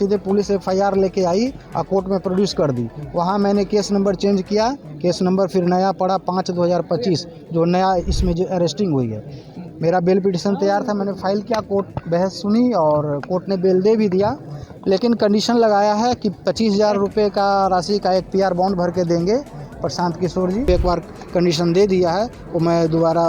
सीधे police FIR लेके आई और कोर्ट में प्रोड्यूस कर दी। वहाँ मैंने केस नंबर चेंज किया, केस नंबर फिर नया पड़ा 5/2025, जो नया इसमें जो अरेस्टिंग हुई है। मेरा बेल पिटिशन तैयार था, मैंने फाइल किया, कोर्ट बहस सुनी और कोर्ट ने बेल दे भी दिया, लेकिन कंडीशन लगाया है कि 25,000 रुपये का राशि का एक PR बॉन्ड भर के देंगे प्रशांत किशोर जी। एक बार कंडीशन दे दिया है, वो मैं दोबारा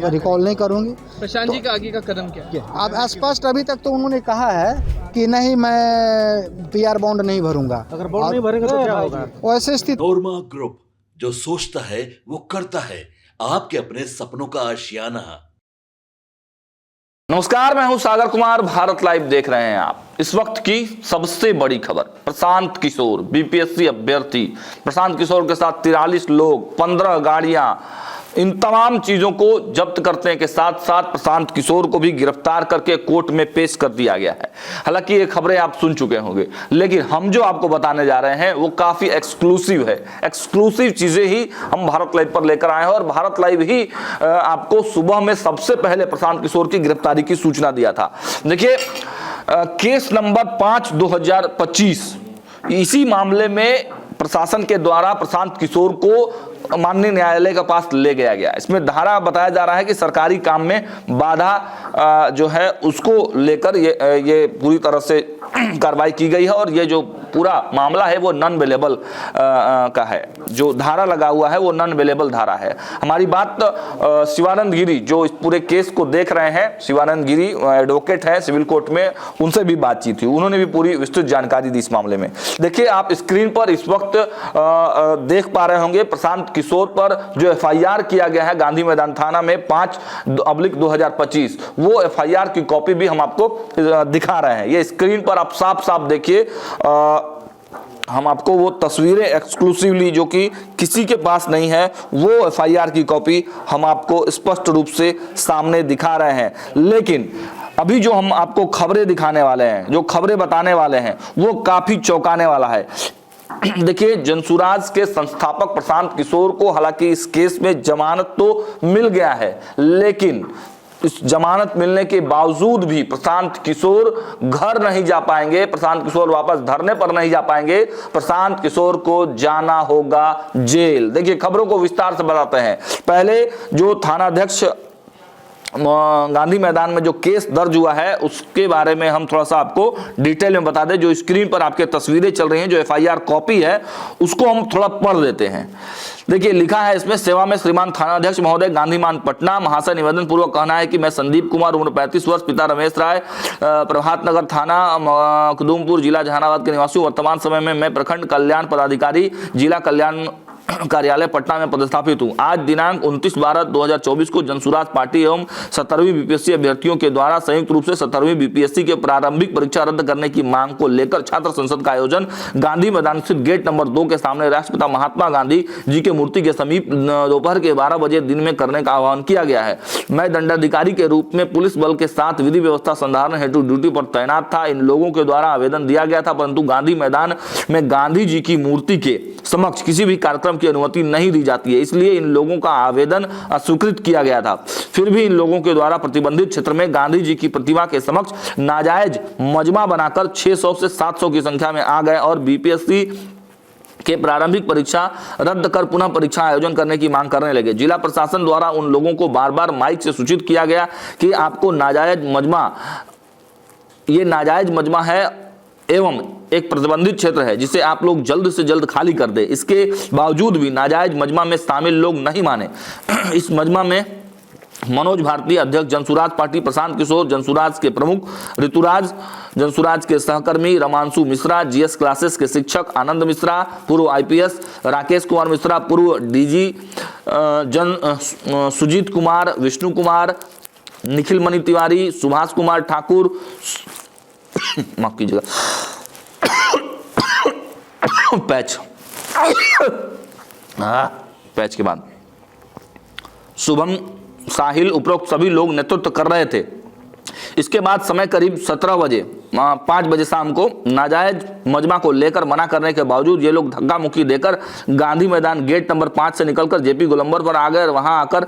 रिकॉल नहीं करूंगी। प्रशांत जी का आगे का कदम क्या है? अब स्पष्ट अभी तक तो उन्होंने कहा है कि नहीं, मैं PR बॉन्ड नहीं भरूंगा। अगर बॉन्ड नहीं भरेंगे तो क्या होगा? वैसे स्थिति नोरमा ग्रुप, जो सोचता है वो करता है, आपके अपने सपनों का आशियाना। नमस्कार, मैं हूं सागर कुमार, भारत लाइव देख रहे हैं आप। इस वक्त की सबसे बड़ी खबर, प्रशांत किशोर BPSC अभ्यर्थी प्रशांत किशोर के साथ 43 लोग, 15 गाड़ियां, इन तमाम चीजों को जब्त करने के साथ साथ प्रशांत किशोर को भी गिरफ्तार करके कोर्ट में पेश कर दिया गया है। हालांकि ये खबरें आप सुन चुके होंगे, लेकिन हम जो आपको बताने जा रहे हैं वो काफी एक्सक्लूसिव है। एक्सक्लूसिव चीजें ही हम भारत लाइव पर लेकर आए हैं और भारत लाइव ही आपको सुबह में सबसे पहले प्रशांत किशोर की गिरफ्तारी की सूचना दिया था। देखिए, केस नंबर 5/2025, इसी मामले में प्रशासन के द्वारा प्रशांत किशोर को माननीय न्यायालय के पास ले गया गया। इसमें धारा बताया जा रहा है कि सरकारी काम में बाधा जो है उसको लेकर ये पूरी तरह से कार्रवाई की गई है और ये जो पूरा मामला है वो नॉन अवेलेबल का है। जो धारा लगा हुआ है वो नॉन अवेलेबल धारा है। हमारी बात शिवानंद गिरी, जो इस पूरे केस को देख रहे हैं, शिवानंद गिरी एडवोकेट है सिविल कोर्ट में, उनसे भी बातचीत हुई, उन्होंने भी पूरी विस्तृत जानकारी दी इस मामले में। देखिए, आप स्क्रीन पर इस वक्त देख पा रहे होंगे प्रशांत किशोर पर जो FIR किया गया है गांधी मैदान थाना में 5/2025, वो FIR की कॉपी भी हम आपको दिखा रहे हैं। ये स्क्रीन पर आप साफ साफ देखिए, हम आपको वो तस्वीरें एक्सक्लूसिवली, जो कि किसी के पास नहीं है, वो FIR की कॉपी हम आपको स्पष्ट रूप से सामने दिखा रहे हैं। लेकिन अभी जो हम आपको खबरें दिखाने वाले हैं, जो खबरें बताने वाले हैं, वो काफी चौंकाने वाला है। देखिए, जनसुराज के संस्थापक प्रशांत किशोर को हालांकि इस केस में जमानत तो मिल गया है, लेकिन इस जमानत मिलने के बावजूद भी प्रशांत किशोर घर नहीं जा पाएंगे, प्रशांत किशोर वापस धरने पर नहीं जा पाएंगे, प्रशांत किशोर को जाना होगा जेल। देखिए, खबरों को विस्तार से बताते हैं। पहले जो थानाध्यक्ष गांधी मैदान में जो केस दर्ज हुआ है उसके बारे में हम थोड़ा सा आपको डिटेल में बता दें। जो स्क्रीन पर आपके तस्वीरें चल रही हैं, जो FIR कॉपी है, उसको हम थोड़ा पढ़ देते हैं। देखिए, लिखा है इसमें, सेवा में श्रीमान थानाध्यक्ष महोदय, गांधीमान पटना, महाशय निवेदन पूर्वक कहना है कि मैं संदीप कुमार, उम्र 35 वर्ष, पिता रमेश राय, प्रभात नगर थाना कुदुमपुर, जिला जहानाबाद के निवासी। वर्तमान समय में मैं प्रखंड कल्याण पदाधिकारी, जिला कल्याण कार्यालय पटना में पदस्थापित हूं। आज दिनांक 29/12/2024 को जनसुराज पार्टी एवं 17वीं BPSC अभ्यर्थियों के द्वारा संयुक्त रूप से 17वीं BPSC के प्रारंभिक परीक्षा रद्द करने की मांग को लेकर छात्र संसद का आयोजन गांधी मैदान स्थित गेट नंबर 2 के सामने राष्ट्रपिता महात्मा गांधी जी के मूर्ति के समीप दोपहर के 12 बजे दिन में करने का आह्वान किया गया है। मैं दंडाधिकारी के रूप में पुलिस बल के साथ विधि व्यवस्था संधारण हेतु ड्यूटी पर तैनात था। इन लोगों के द्वारा आवेदन दिया गया था, परंतु गांधी मैदान में गांधी जी की मूर्ति के समक्ष किसी भी कार्यक्रम की अनुमति नहीं दी जाती है, इसलिए इन लोगों का आवेदन अस्वीकृत किया गया था। फिर भी इन लोगों के द्वारा प्रतिबंधित क्षेत्र में गांधी जी की प्रतिमा के समक्ष नाजायज मजमा बनाकर 600 से 700 की संख्या में आ गए और BPSC के प्रारंभिक परीक्षा रद्द कर पुनः परीक्षा आयोजन करने की मांग करने लगे। जिला प्रशासन द्वारा उन लोगों को बार बार माइक से सूचित किया गया कि आपको नाजायज मजमा, ये नाजायज मजमा है एवं एक प्रतिबंधित क्षेत्र है जिसे आप लोग जल्द से जल्द खाली कर दे। इसके बावजूद भी नाजायज मजमा में शामिल लोग नहीं माने। इस मजमा में मनोज भारती, अध्यक्ष जनसुराज पार्टी, प्रशांत किशोर, जनसुराज के प्रमुख ऋतुराज, जनसुराज के सहकर्मी रमांशु मिश्रा, GS क्लासेस के शिक्षक आनंद मिश्रा, पूर्व IPS राकेश कुमार मिश्रा, पूर्व DG सुजीत कुमार, विष्णु कुमार, निखिल मणि तिवारी, सुभाष कुमार ठाकुर, माफ कीजिएगा, पैच के बाद शुभम साहिल, उपरोक्त सभी लोग नेतृत्व कर रहे थे। इसके बाद समय करीब 17 बजे 5 बजे शाम को नाजायज मजमा को लेकर मना करने के बावजूद ये लोग धक्का मुक्की देकर गांधी मैदान गेट नंबर 5 से निकलकर JP गोलंबर पर आ गए। वहां आकर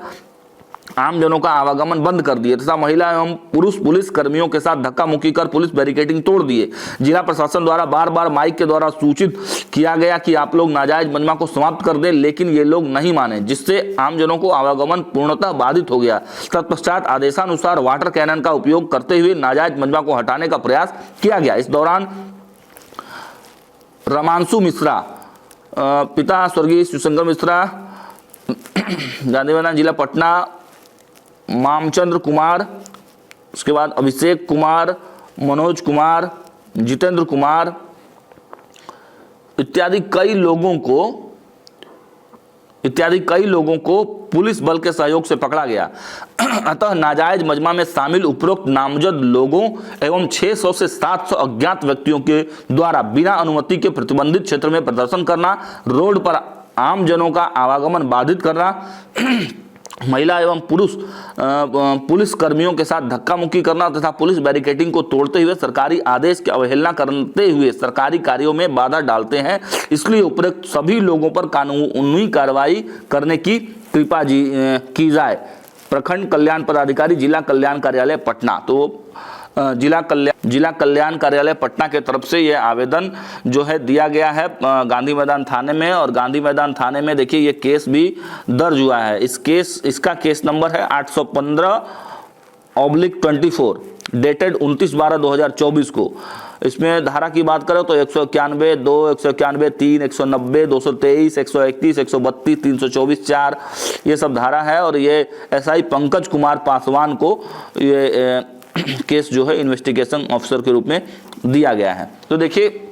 आम जनों का आवागमन बंद कर दिए तथा महिला एवं पुरुष पुलिस कर्मियों के साथ धक्का मुक्की कर पुलिस बैरिकेडिंग तोड़ दिए। जिला प्रशासन द्वारा बार बार माइक के द्वारा सूचित किया गया कि आप लोग नाजायज मजमा को समाप्त कर दें, लेकिन ये लोग नहीं माने, जिससे आम जनों को आवागमन पूर्णतः बाधित हो गया। तत्पश्चात आदेशानुसार वाटर कैनन का उपयोग करते हुए नाजायज मजमा को हटाने का प्रयास किया गया। इस दौरान रमांशु मिश्रा, पिता स्वर्गीय शिवशंकर मिश्रा, गांधी मैदान जिला पटना, मामचंद्र कुमार, उसके बाद अभिषेक कुमार, मनोज कुमार, जितेंद्र कुमार इत्यादि कई लोगों को पुलिस बल के सहयोग से पकड़ा गया। अतः नाजायज मजमा में शामिल उपरोक्त नामजद लोगों एवं 600 से 700 अज्ञात व्यक्तियों के द्वारा बिना अनुमति के प्रतिबंधित क्षेत्र में प्रदर्शन करना, रोड पर आम जनों का आवागमन बाधित करना, महिला एवं पुलिस कर्मियों के साथ धक्का मुक्की करना तथा पुलिस बैरिकेडिंग को तोड़ते हुए सरकारी आदेश की अवहेलना करते हुए सरकारी कार्यों में बाधा डालते हैं। इसलिए उपरोक्त सभी लोगों पर कानूनी कार्रवाई करने की कृपा की जाए। प्रखंड कल्याण पदाधिकारी, जिला कल्याण कार्यालय पटना। तो जिला कल्याण कार्यालय पटना के तरफ से यह आवेदन जो है दिया गया है गांधी मैदान थाने में, और गांधी मैदान थाने में देखिए ये केस भी दर्ज हुआ है। इसका केस नंबर है 815/24 डेटेड 29/12/2024 को। इसमें धारा की बात करें तो 191, 2, 191, 3, 190, 223, 131, 132, 324, 4 ये सब धारा है। और ये SI पंकज कुमार पासवान को ये केस जो है इन्वेस्टिगेशन ऑफिसर के रूप में दिया गया है। तो देखिए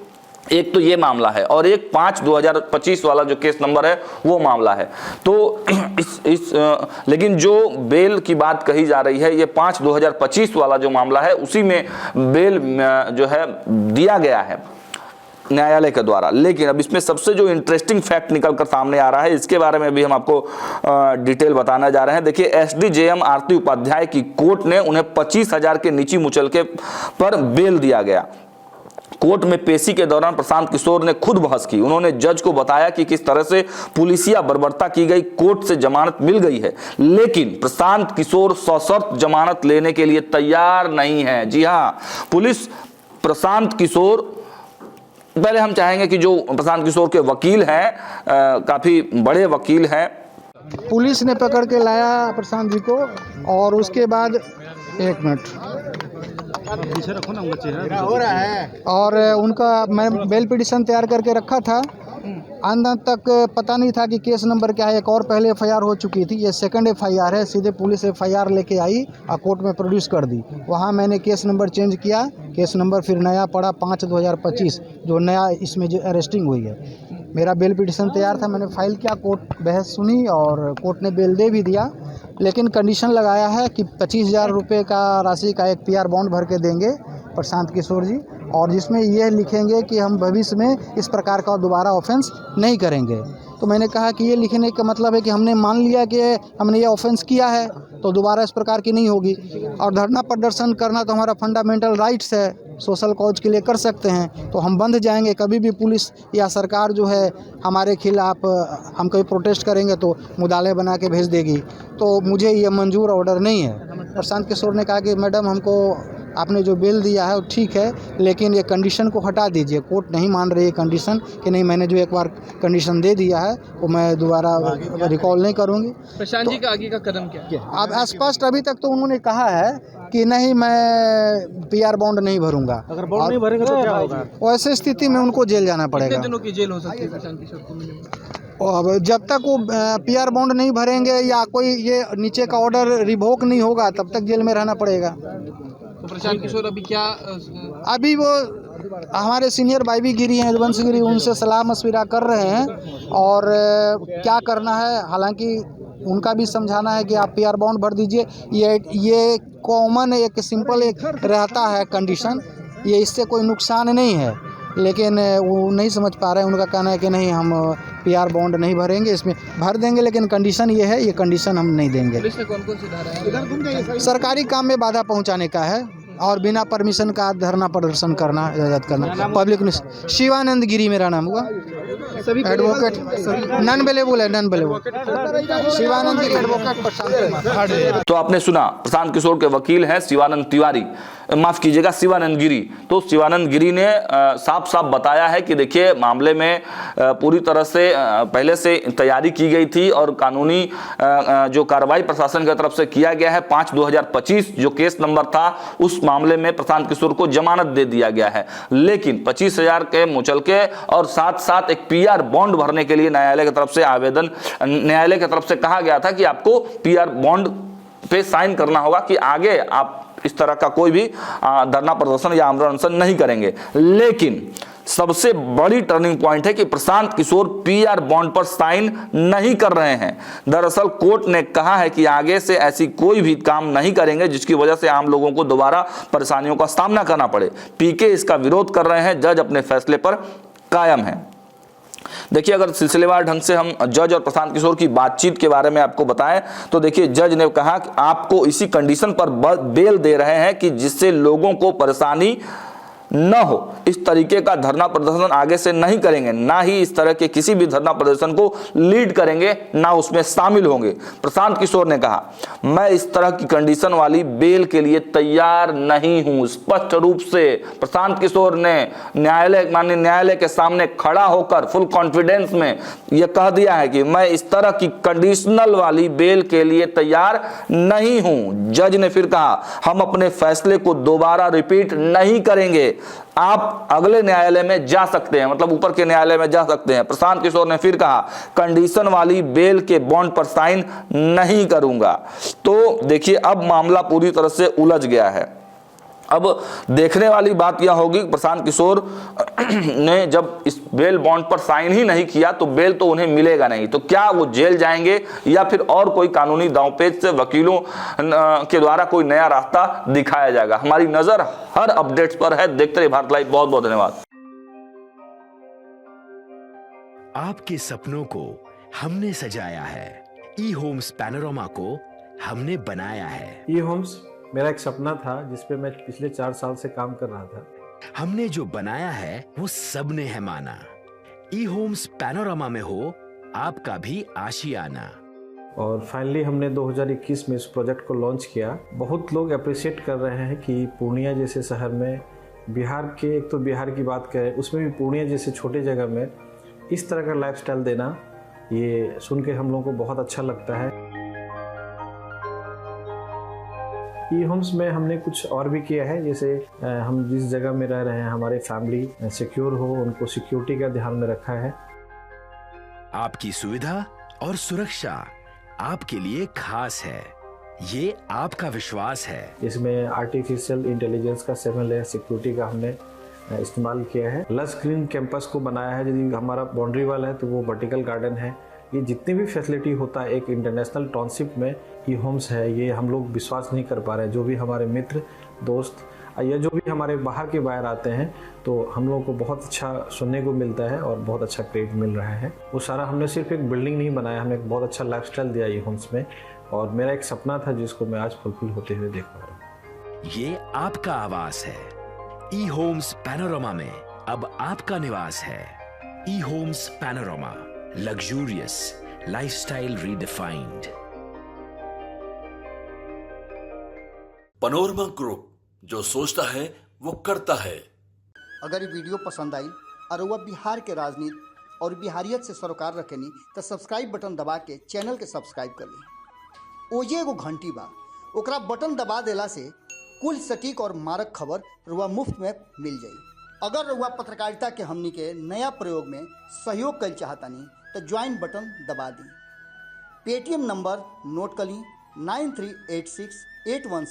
एक तो ये मामला है और एक 5/2025 वाला जो केस नंबर है वो मामला है। तो लेकिन जो बेल की बात कही जा रही है ये 5/2025 वाला जो मामला है उसी में बेल जो है दिया गया है न्यायालय के द्वारा। लेकिन अब इसमें सबसे जो इंटरेस्टिंग फैक्ट निकल कर सामने आ रहा है इसके बारे में भी हम आपको डिटेल बताने जा रहे हैं। देखिए SDJM आरती उपाध्याय की कोर्ट ने उन्हें 25,000 के नीची मुचलके पर बेल दिया गया। कोर्ट में पेशी के दौरान प्रशांत किशोर ने खुद बहस की। उन्होंने जज को बताया कि किस तरह से पुलिसिया बर्बरता की गई, कोर्ट से जमानत मिल गई है, लेकिन प्रशांत किशोर सशर्त जमानत लेने के लिए तैयार नहीं है। जी हाँ, पुलिस प्रशांत किशोर, पहले हम चाहेंगे कि जो प्रशांत किशोर के वकील हैं, काफी बड़े वकील हैं, पुलिस ने पकड़ के लाया प्रशांत जी को, और उसके बाद 1 मिनट हो रहा है, और उनका मैं बेल पिटीशन तैयार करके रखा था। अंत तक पता नहीं था कि केस नंबर क्या है। एक और पहले FIR हो चुकी थी, ये सेकंड FIR है। सीधे पुलिस FIR लेके आई और कोर्ट में प्रोड्यूस कर दी। वहाँ मैंने केस नंबर चेंज किया, केस नंबर फिर नया पड़ा 5/2025, जो नया इसमें जो अरेस्टिंग हुई है। मेरा बेल पिटीशन तैयार था, मैंने फाइल किया, कोर्ट बहस सुनी और कोर्ट ने बेल दे भी दिया, लेकिन कंडीशन लगाया है कि 25,000 रुपये का राशि का एक PR बॉन्ड भर के देंगे प्रशांत किशोर जी, और जिसमें यह लिखेंगे कि हम भविष्य में इस प्रकार का दोबारा ऑफेंस नहीं करेंगे। तो मैंने कहा कि ये लिखने का मतलब है कि हमने मान लिया कि हमने ये ऑफेंस किया है तो दोबारा इस प्रकार की नहीं होगी। और धरना प्रदर्शन करना तो हमारा फंडामेंटल राइट्स है, सोशल कॉज के लिए कर सकते हैं, तो हम बंध जाएंगे। कभी भी पुलिस या सरकार जो है हमारे खिलाफ हम कोई प्रोटेस्ट करेंगे तो मुदाले बना के भेज देगी, तो मुझे ये मंजूर ऑर्डर नहीं है। प्रशांत किशोर ने कहा कि मैडम हमको आपने जो बेल दिया है वो ठीक है, लेकिन ये कंडीशन को हटा दीजिए। कोर्ट नहीं मान रही है कंडीशन कि नहीं, मैंने जो एक बार कंडीशन दे दिया है वो मैं दोबारा रिकॉल नहीं करूँगी। प्रशांत जी का आगे का कदम क्या है? अब स्पष्ट अभी तक तो उन्होंने कहा है कि नहीं, मैं PR बॉन्ड नहीं भरूंगा। अगर बॉन्ड नहीं भरेंगे तो क्या होगा? वैसे स्थिति में उनको जेल जाना पड़ेगा। कितने दिनों की जेल हो सकती है प्रशांत किशोर को मिनिमम? अब जब तक वो PR बॉन्ड नहीं भरेंगे या कोई ये नीचे का ऑर्डर रिवोक नहीं होगा तब तक जेल में रहना पड़ेगा। तो प्रशांत किशोर अभी क्या अभी वो हमारे सीनियर भाई गिरी हैं, यदुवंश गिरी, उनसे सलाह मशविरा कर रहे हैं और क्या करना है। हालांकि उनका भी समझाना है कि आप PR बॉन्ड भर दीजिए। ये कॉमन एक सिंपल एक रहता है कंडीशन, ये इससे कोई नुकसान नहीं है, लेकिन वो नहीं समझ पा रहे हैं। उनका कहना है कि नहीं, हम PR बॉन्ड नहीं भरेंगे, इसमें भर देंगे लेकिन कंडीशन ये है, ये कंडीशन हम नहीं देंगे। पुलिस ने कौन-कौन सी धारा है? सरकारी काम में बाधा पहुंचाने का है और बिना परमिशन का धरना प्रदर्शन करना, इजाजत करना, पब्लिक में। शिवानंद गिरी मेरा नाम हुआ, एडवोकेट, नॉन अवेलेबल है, नॉन अवेलेबल। शिवानंद गिरी एडवोकेट प्रशांत कुमार। तो आपने सुना, प्रशांत किशोर के वकील हैं शिवानंद तिवारी, माफ कीजिएगा शिवानंद गिरी। तो शिवानंद गिरी ने साफ साफ बताया है कि देखिए मामले में पूरी तरह से पहले से तैयारी की गई थी और कानूनी जो कार्रवाई प्रशासन की तरफ से किया गया है 5/2025 जो केस नंबर था, उस मामले में प्रशांत किशोर को जमानत दे दिया गया है। लेकिन 25,000 के मुचलके और साथ साथ एक PR बॉन्ड भरने के लिए न्यायालय की तरफ से आवेदन, न्यायालय की तरफ से कहा गया था कि आपको PR बॉन्ड पे साइन करना होगा कि आगे आप इस तरह का कोई भी धरना प्रदर्शन या आमरण अनशन नहीं करेंगे। लेकिन सबसे बड़ी टर्निंग पॉइंट है कि प्रशांत किशोर PR बॉन्ड पर साइन नहीं कर रहे हैं। दरअसल कोर्ट ने कहा है कि आगे से ऐसी कोई भी काम नहीं करेंगे जिसकी वजह से आम लोगों को दोबारा परेशानियों का सामना करना पड़े। PK इसका विरोध कर रहे हैं, जज अपने फैसले पर कायम है। देखिए, अगर सिलसिलेवार ढंग से हम जज और प्रशांत किशोर की बातचीत के बारे में आपको बताएं तो देखिए, जज ने कहा कि आपको इसी कंडीशन पर बेल दे रहे हैं कि जिससे लोगों को परेशानी न हो। इस तरीके का धरना प्रदर्शन आगे से नहीं करेंगे, ना ही इस तरह के किसी भी धरना प्रदर्शन को लीड करेंगे, ना उसमें शामिल होंगे। प्रशांत किशोर ने कहा, मैं इस तरह की कंडीशन वाली बेल के लिए तैयार नहीं हूं। स्पष्ट रूप से प्रशांत किशोर ने माननीय न्यायालय के सामने खड़ा होकर फुल कॉन्फिडेंस में यह कह दिया है कि मैं इस तरह की कंडीशनल वाली बेल के लिए तैयार नहीं हूं। जज ने फिर कहा, हम अपने फैसले को दोबारा रिपीट नहीं करेंगे, आप अगले न्यायालय में जा सकते हैं, मतलब ऊपर के न्यायालय में जा सकते हैं। प्रशांत किशोर ने फिर कहा, कंडीशन वाली बेल के बॉन्ड पर साइन नहीं करूंगा। तो देखिए, अब मामला पूरी तरह से उलझ गया है। अब देखने वाली बात यह होगी, प्रशांत किशोर ने जब इस बेल बॉन्ड पर साइन ही नहीं किया तो बेल तो उन्हें मिलेगा नहीं, तो क्या वो जेल जाएंगे या फिर और कोई कानूनी दांवपेच से वकीलों के द्वारा कोई नया रास्ता दिखाया जाएगा। हमारी नजर हर अपडेट्स पर है। देखते रहिए भारत लाइव। बहुत बहुत धन्यवाद। आपके सपनों को हमने सजाया है, ई होम्स पैनोरामा को हमने बनाया है। ई होम्स मेरा एक सपना था जिस पे मैं पिछले 4 साल से काम कर रहा था। हमने जो बनाया है वो सबने है माना। ई होम्स पैनोरामा में हो आपका भी आशियाना। और फाइनली हमने 2021 में इस प्रोजेक्ट को लॉन्च किया। बहुत लोग अप्रिशिएट कर रहे हैं कि पूर्णिया जैसे शहर में, बिहार के, एक तो बिहार की बात करें उसमें भी पूर्णिया जैसे छोटे जगह में इस तरह का लाइफस्टाइल देना, ये सुन के हम लोगों को बहुत अच्छा लगता है। ई होम्स में हमने कुछ और भी किया है, जैसे हम जिस जगह में रह रहे हैं हमारे फैमिली सिक्योर हो, उनको सिक्योरिटी का ध्यान में रखा है। आपकी सुविधा और सुरक्षा आपके लिए खास है, ये आपका विश्वास है। इसमें आर्टिफिशियल इंटेलिजेंस का 7 लेयर सिक्योरिटी का हमने इस्तेमाल किया है। लस ग्रीन कैंपस को बनाया है। यदि हमारा बाउंड्री वाल है तो वो वर्टिकल गार्डन है। ये जितनी भी फैसिलिटी होता है एक इंटरनेशनल टाउनशिप में ई होम्स है, ये हम लोग विश्वास नहीं कर पा रहे हैं। जो भी हमारे मित्र दोस्त या जो भी हमारे बाहर के बाहर आते हैं तो हम लोगों को बहुत अच्छा सुनने को मिलता है और बहुत अच्छा क्रेडिट मिल रहा है। वो सारा हमने सिर्फ एक बिल्डिंग नहीं बनाया, हमने एक बहुत अच्छा लाइफस्टाइल दिया ई होम्स में, और मेरा एक सपना था जिसको मैं आज फुलफिल होते हुए देख पा रहा हूँ। ये आपका आवास है। ई होम्स पैनोरामा में अब आपका निवास है। E homes Panorama, luxurious lifestyle redefined. Panorama group, जो सोचता है वो करता है। अगर ये वीडियो पसंद आई और वह बिहार के राजनीति और बिहारियत से सरोकार रखेनी तो सब्सक्राइब बटन दबा के चैनल के सब्सक्राइब कर ली। ओजे एगो घंटी बा, ओकरा बटन दबा देला से कुल सटीक और मारक खबर रुआ मुफ्त में मिल जाई। अगर रुआ पत्रकारिता के हमनी के नया प्रयोग में सहयोग कर चाहतानी तो ज्वाइन बटन दबा दी। पेटीएम नंबर नोट कर ली 938681